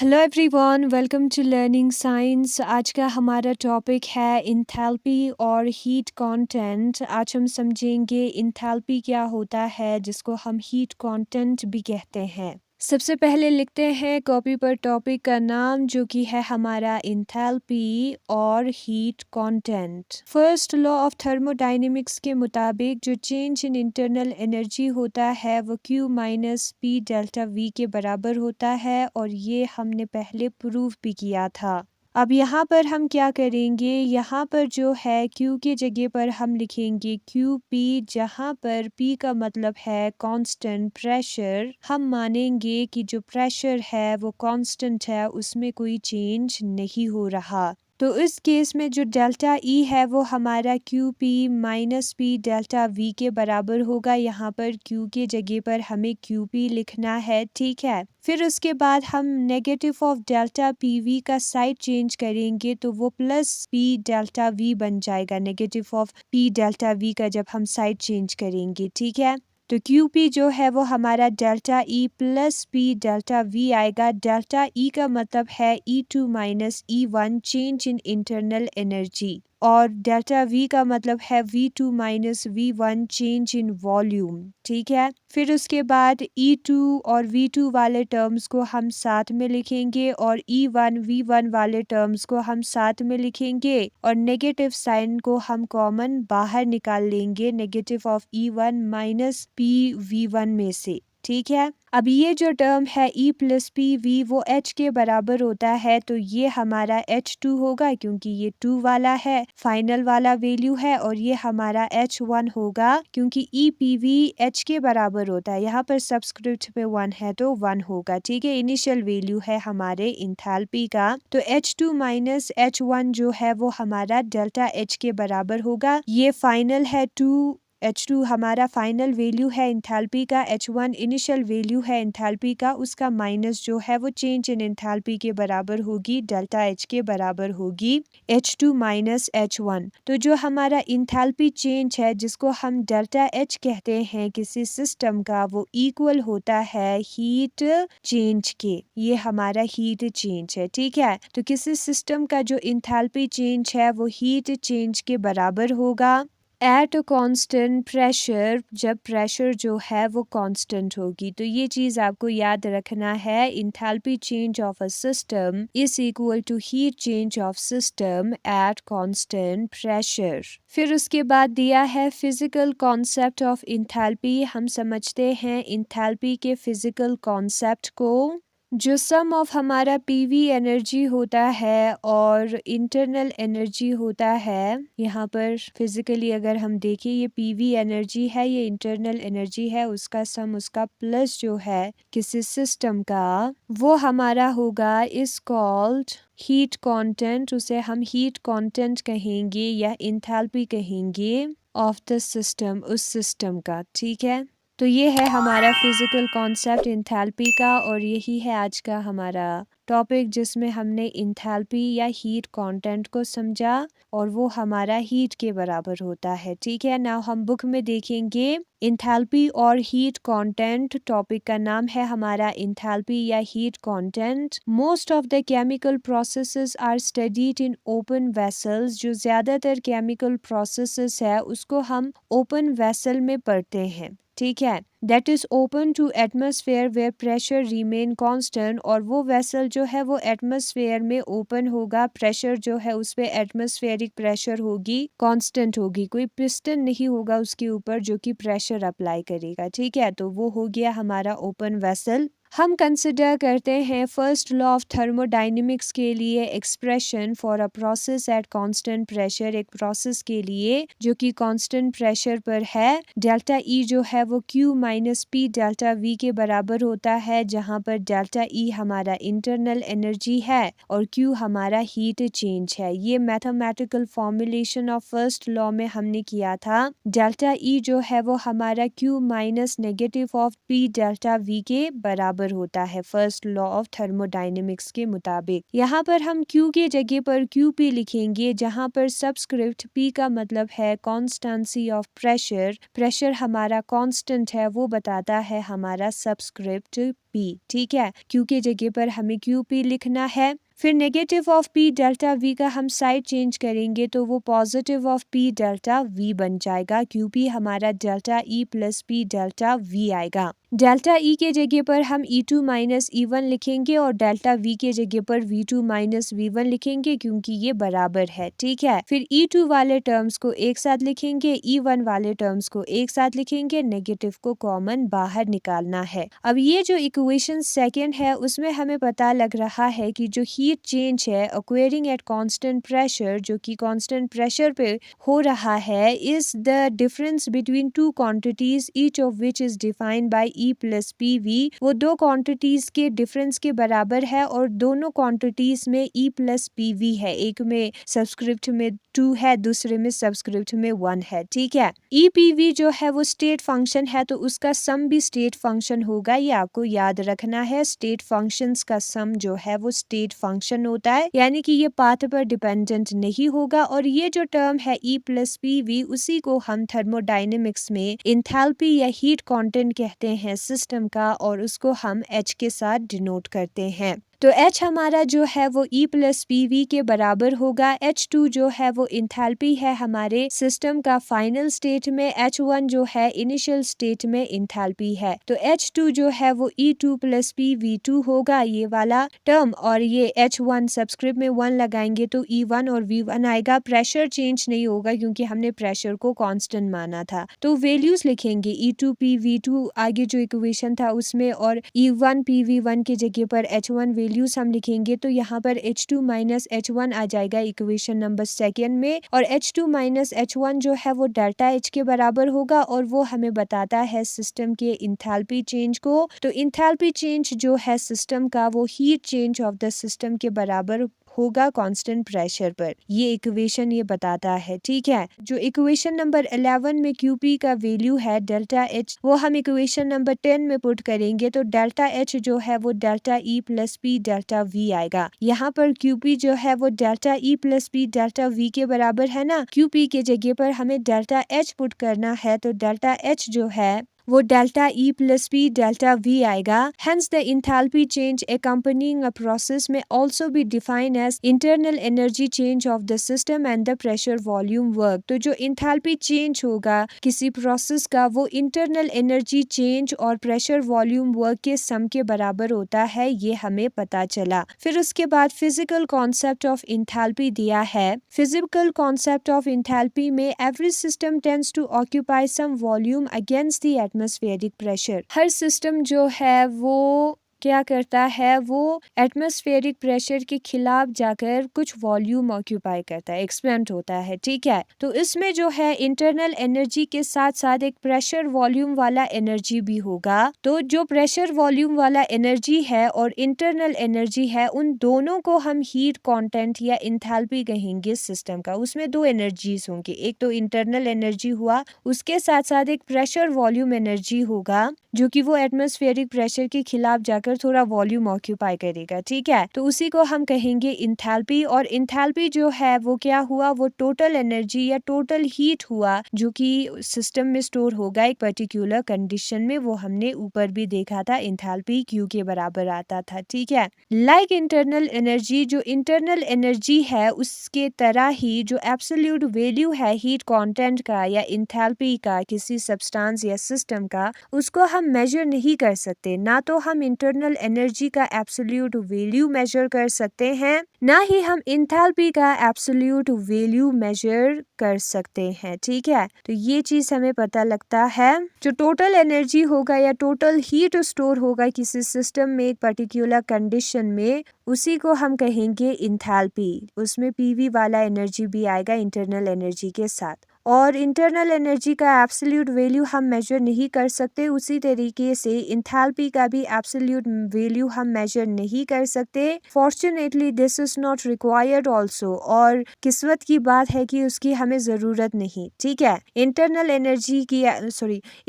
Hello everyone, welcome to learning science. आज का हमारा टॉपिक है इंथैल्पी और हीट कंटेंट। आज हम समझेंगे इंथैल्पी क्या होता है, जिसको हम हीट कंटेंट भी कहते हैं। सबसे पहले लिखते हैं कॉपी पर टॉपिक का नाम, जो कि है हमारा इंथैल्पी और heat content. First law of thermodynamics के मुताबिक जो चेंज इन इंटरनल एनर्जी होता है वो Q minus P delta V के बराबर होता है, और ये हमने पहले प्रूव भी किया था। अब यहाँ पर हम क्या करेंगे, यहाँ पर जो है Q की जगह पर हम लिखेंगे QP, जहाँ पर P का मतलब है कांस्टेंट प्रेशर। हम मानेंगे कि जो प्रेशर है वो कांस्टेंट है, उसमें कोई चेंज नहीं हो रहा। तो इस केस में जो डेल्टा ई है वो हमारा Q P minus P delta we के बराबर होगा। यहाँ पर क्यू के जगह पर हमें क्यू पी लिखना है, ठीक है। फिर उसके बाद हम negative of delta P V का साइड चेंज करेंगे, तो वो प्लस पी डेल्टा वी बन जाएगा। Negative of P delta we का जब हम साइड चेंज करेंगे, ठीक है। तो क्यू पी जो है वो हमारा delta E plus P delta we आएगा। डेल्टा ई का मतलब है E2 minus E1 change in internal energy, और डेल्टा वी का मतलब है V2 minus V1 change in volume, ठीक है। फिर उसके बाद E2 और V2 वाले टर्म्स को हम साथ में लिखेंगे, और E1 V1 वाले टर्म्स को हम साथ में लिखेंगे, और नेगेटिव साइन को हम कॉमन बाहर निकाल लेंगे, negative of E1 minus P V1 में से, ठीक है। अब ये जो टर्म है E प्लस पी वी वो H के बराबर होता है, तो ये हमारा H2 होगा, क्योंकि ये 2 वाला है, फाइनल वाला वैल्यू है। और ये हमारा H1 होगा, क्योंकि E पी वी H के बराबर होता है। यहाँ पर सबस्क्रिप्ट पे 1 है तो 1 होगा, ठीक है। इनिशियल वैल्यू है हमारे इंथैल्पी का। तो H2 माइनस H1 जो है वो हमारा डेल्टा H के बराबर होगा। ये फाइनल है 2, H2 हमारा फाइनल वैल्यू है इंथैल्पी का, H1 इनिशियल वैल्यू है इंथैल्पी का, उसका माइनस जो है वो चेंज इन इंथैल्पी के बराबर होगी, डेल्टा H के बराबर होगी H2 माइनस H1। तो जो हमारा इंथैल्पी चेंज है, जिसको हम डेल्टा H कहते हैं किसी सिस्टम का, वो इक्वल होता है हीट चेंज के। ये हमारा हीट चेंज है, ठीक है। तो किसी सिस्टम का जो इंथैल्पी चेंज है वो हीट चेंज के बराबर होगा एट अ कांस्टेंट प्रेशर, जब प्रेशर जो है वो कांस्टेंट होगी। तो ये चीज़ आपको याद रखना है, enthalpy change of a system is equal to heat change of system at constant pressure. फिर उसके बाद दिया है फिजिकल कॉन्सेप्ट ऑफ इंथैल्पी। हम समझते हैं इंथैल्पी के फिजिकल कॉन्सेप्ट को। जो सम ऑफ हमारा पीवी एनर्जी होता है और इंटरनल एनर्जी होता है, यहाँ पर फिजिकली अगर हम देखें, ये पीवी एनर्जी है, ये इंटरनल एनर्जी है, उसका सम, उसका प्लस जो है किसी सिस्टम का, वो हमारा होगा इज कॉल्ड हीट कंटेंट। उसे हम हीट कंटेंट कहेंगे या इंथैल्पी कहेंगे ऑफ द सिस्टम, उस सिस्टम का, ठीक है। तो ये है हमारा फिजिकल कॉन्सेप्ट इंथैल्पी का, और यही है आज का हमारा टॉपिक, जिसमें हमने इंथैल्पी या हीट कंटेंट को समझा, और वो हमारा हीट के बराबर होता है, ठीक है। नाउ हम बुक में देखेंगे इंथैल्पी और हीट कंटेंट। टॉपिक का नाम है हमारा इंथैल्पी या heat content. Most of the chemical processes are studied in open vessels. जो ज्यादातर केमिकल प्रोसेसेस है उसको हम ओपन वेसल में पढ़ते हैं, ठीक है। That is open to atmosphere where pressure remain constant. और वो वेसल जो है वो एटमॉस्फेयर में ओपन होगा, प्रेशर जो है उस पे एटमॉस्फेरिक प्रेशर होगी, कांस्टेंट होगी, कोई पिस्टन नहीं होगा उसके ऊपर जो कि प्रेशर अप्लाई करेगा, ठीक है। तो वो हो गया हमारा ओपन वेसल। हम कंसिडर करते हैं फर्स्ट लॉ ऑफ थर्मोडायनेमिक्स के लिए expression for a process at constant pressure. एक प्रोसेस के लिए जो कि कांस्टेंट प्रेशर पर है, डेल्टा ई जो है वो Q minus P delta we के बराबर होता है, जहां पर डेल्टा ई हमारा इंटरनल एनर्जी है और Q हमारा हीट चेंज है। ये mathematical formulation of first law में हमने किया था। डेल्टा ई जो है वो हमारा Q minus negative of P delta we के बराबर होता है, फर्स्ट लॉ ऑफ थर्मोडायनेमिक्स के मुताबिक। यहाँ पर हम Q के जगह पर QP लिखेंगे, जहाँ पर सबस्क्रिप्ट P का मतलब है कॉन्स्टेंसी ऑफ प्रेशर। प्रेशर हमारा कांस्टेंट है, वो बताता है हमारा सबस्क्रिप्ट पी, ठीक है। क्यू के जगह पर हमें क्यू पी लिखना है। फिर negative of P delta we का हम साइड चेंज करेंगे तो वो positive of P delta we बन जाएगा। क्यू पी हमारा delta E plus P delta we आएगा। डेल्टा ई के जगह पर हम E2 माइनस E1 लिखेंगे और डेल्टा वी के जगह पर V2 माइनस V1 लिखेंगे क्योंकि ये बराबर है, ठीक है। फिर E2 वाले टर्म्स को एक साथ लिखेंगे, E1 वाले टर्म्स को एक साथ लिखेंगे, नेगेटिव को कॉमन बाहर निकालना है। अब ये जो इक्वेशन सेकेंड है उसमें हमें पता लग रहा है कि जो हीट चेंज है ऑक्वेरिंग एट कांस्टेंट प्रेशर, जो कि कांस्टेंट प्रेशर पे हो रहा है, is the difference between two quantities each of which is defined by E plus P V. वो दो क्वांटिटीज के डिफरेंस के बराबर है और दोनों क्वांटिटीज में E प्लस पी वी है। एक में सबस्क्रिप्ट में 2 है, दूसरे में सबस्क्रिप्ट में 1 है, ठीक है। ई पी वी जो है वो स्टेट फंक्शन है तो उसका सम भी स्टेट फंक्शन होगा, ये आपको याद रखना है। स्टेट फंक्शंस का सम जो है वो स्टेट फंक्शन होता है, यानी कि ये पाथ पर डिपेंडेंट नहीं होगा। और ये जो टर्म है E प्लस पी वी, उसी को हम थर्मोडायनेमिक्स में इंथैल्पी या हीट कंटेंट कहते हैं सिस्टम का, और उसको हम H के साथ डिनोट करते हैं। तो H हमारा जो है वो E प्लस पी वी के बराबर होगा। H2 जो है वो इंथैल्पी है हमारे सिस्टम का फाइनल स्टेट में, H1 जो है इनिशियल स्टेट में इंथैल्पी है। तो H2 जो है वो E2 प्लस पी V2 होगा, ये वाला टर्म, और ये H1 सबस्क्रिप्ट में 1 लगाएंगे तो E1 और V1 आएगा। प्रेशर चेंज नहीं होगा क्योंकि हमने प्रेशर को कांस्टेंट माना था। तो वैल्यूज लिखेंगे E2 पी V2 आगे जो इक्वेशन था उसमें, और E1 पी V1 की जगह पर H1 वैल्यूज हम लिखेंगे तो यहाँ पर H2 माइनस H1 आ जाएगा इक्वेशन नंबर सेकेंड में, और H2 माइनस H1 जो है वो डेल्टा H के बराबर होगा, और वो हमें बताता है सिस्टम के इंथैल्पी चेंज को। तो इंथैल्पी चेंज जो है सिस्टम का वो heat change of the system के बराबर होगा कांस्टेंट प्रेशर पर, ये इक्वेशन ये बताता है, ठीक है। जो इक्वेशन नंबर 11 में QP का वैल्यू है डेल्टा H, वो हम इक्वेशन नंबर 10 में पुट करेंगे तो डेल्टा H जो है वो delta E plus P delta V आएगा। यहाँ पर QP जो है वो delta E plus P delta V के बराबर है ना, QP के जगह पर हमें डेल्टा H पुट करना है तो डेल्टा H जो है वो delta E plus P delta V आएगा। Hence the enthalpy change accompanying a process may also be defined as internal energy change of the system and the pressure volume work। तो जो enthalpy change होगा किसी process का वो internal energy change और pressure volume work के सम के बराबर होता है, ये हमें पता चला। फिर उसके बाद physical concept of enthalpy दिया है। Physical concept of enthalpy में every system tends to occupy some volume against the atmospheric pressure. Her system जो है वो क्या करता है, वो एटमॉस्फेरिक प्रेशर के खिलाफ जाकर कुछ वॉल्यूम ऑक्यूपाई करता है, एक्सपेंड होता है, ठीक है। तो इसमें जो है इंटरनल एनर्जी के साथ साथ एक प्रेशर वॉल्यूम वाला एनर्जी भी होगा। तो जो प्रेशर वॉल्यूम वाला एनर्जी है और इंटरनल एनर्जी है, उन दोनों को हम हीट कंटेंट या इंथैल्पी कहेंगे सिस्टम का। उसमें दो एनर्जीज होंगे, एक तो इंटरनल एनर्जी हुआ, उसके साथ साथ एक प्रेशर वॉल्यूम एनर्जी होगा जो कि वो एटमॉस्फेरिक प्रेशर के खिलाफ जाकर थोड़ा वॉल्यूम ऑक्यूपाई करेगा, ठीक है। तो उसी को हम कहेंगे इंथैल्पी। और इंथैल्पी जो है वो क्या हुआ, वो टोटल एनर्जी या टोटल हीट हुआ जो कि सिस्टम में स्टोर होगा एक पर्टिकुलर कंडीशन में। वो हमने ऊपर भी देखा था, इंथैल्पी Q के बराबर आता था, ठीक है। लाइक इंटरनल एनर्जी, जो इंटरनल एनर्जी है उसके तरह ही जो एब्सोल्यूट वैल्यू है हीट कंटेंट का या इंथैल्पी का किसी सब्सटेंस या सिस्टम का, उसको हम मेजर नहीं कर सकते। ना तो हम इंटरनल एनर्जी का एब्सोल्यूट वैल्यू मेजर कर सकते हैं, ना ही हम इंथैल्पी का एब्सोल्यूट वैल्यू मेजर कर सकते हैं, ठीक है। तो ये चीज हमें पता लगता है। जो टोटल एनर्जी होगा या टोटल हीट स्टोर होगा किसी सिस्टम में एक पर्टिकुलर कंडीशन में, उसी को हम कहेंगे इंथैल्पी। उसमें पीवी वाला एनर्जी भी आएगा इंटरनल एनर्जी के साथ। और इंटरनल एनर्जी का एब्सोल्यूट वैल्यू हम मेजर नहीं कर सकते, उसी तरीके से इंथैल्पी का भी एब्सोल्यूट वैल्यू हम मेजर नहीं कर सकते। Fortunately this is not required also, और किस्मत की बात है कि उसकी हमें ज़रूरत नहीं, ठीक है। इंटरनल एनर्जी की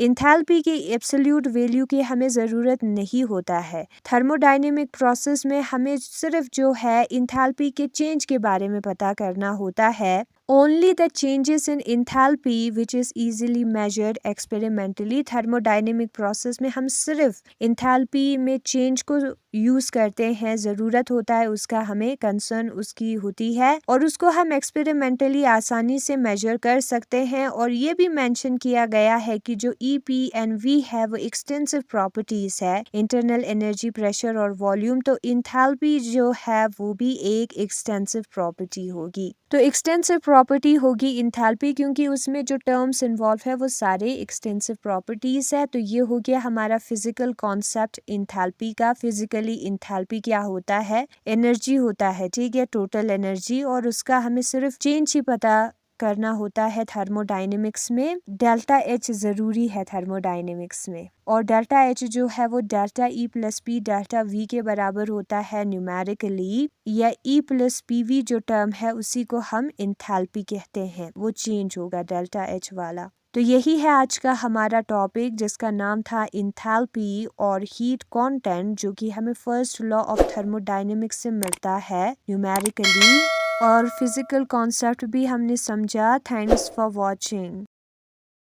इंथैल्पी की एब्सोल्यूट वैल्यू की हमें ज़रूरत नहीं होता है। थर्मोडायनेमिक प्रोसेस में हमें सिर्फ जो है इंथैल्पी के चेंज के बारे में पता करना होता है, only the changes in enthalpy which is easily measured experimentally. Thermodynamic process में हम सिर्फ इंथैल्पी में चेंज को यूज़ करते हैं, ज़रूरत होता है उसका, हमें कंसर्न उसकी होती है और उसको हम एक्सपेरिमेंटली आसानी से मेजर कर सकते हैं। और ये भी मेंशन किया गया है कि जो EPNV है वो एक्सटेंसिव प्रॉपर्टीज है, इंटरनल एनर्जी, प्रेशर और वॉल्यूम। तो इंथैल्पी जो है वो भी एक एक्सटेंसिव प्रॉपर्टी होगी। तो एक्सटेंसिव प्रॉपर्टी होगी इंथैल्पी क्योंकि उसमें जो टर्म्स इन्वॉल्व है वो सारे एक्सटेंसिव प्रॉपर्टीज है। तो ये हो गया हमारा फिजिकल कॉन्सेप्ट इंथैल्पी का। फिजिकली इंथैल्पी क्या होता है? एनर्जी होता है, ठीक है, टोटल एनर्जी, और उसका हमें सिर्फ चेंज ही पता करना होता है थर्मोडायनेमिक्स में। डेल्टा एच ज़रूरी है थर्मोडायनेमिक्स में, और डेल्टा एच जो है वो delta E plus P delta V के बराबर होता है न्यूमेरिकली, या E प्लस पी वी जो टर्म है उसी को हम इंथैल्पी कहते हैं, वो चेंज होगा डेल्टा एच वाला। तो यही है आज का हमारा टॉपिक जिसका नाम था इंथैल्पी और हीट कंटेंट, जो कि हमें फर्स्ट लॉ ऑफ थर्मोडायनेमिक्स से मिलता है न्यूमेरिकली, और फिजिकल कॉन्सेप्ट भी हमने समझा। Thanks for watching.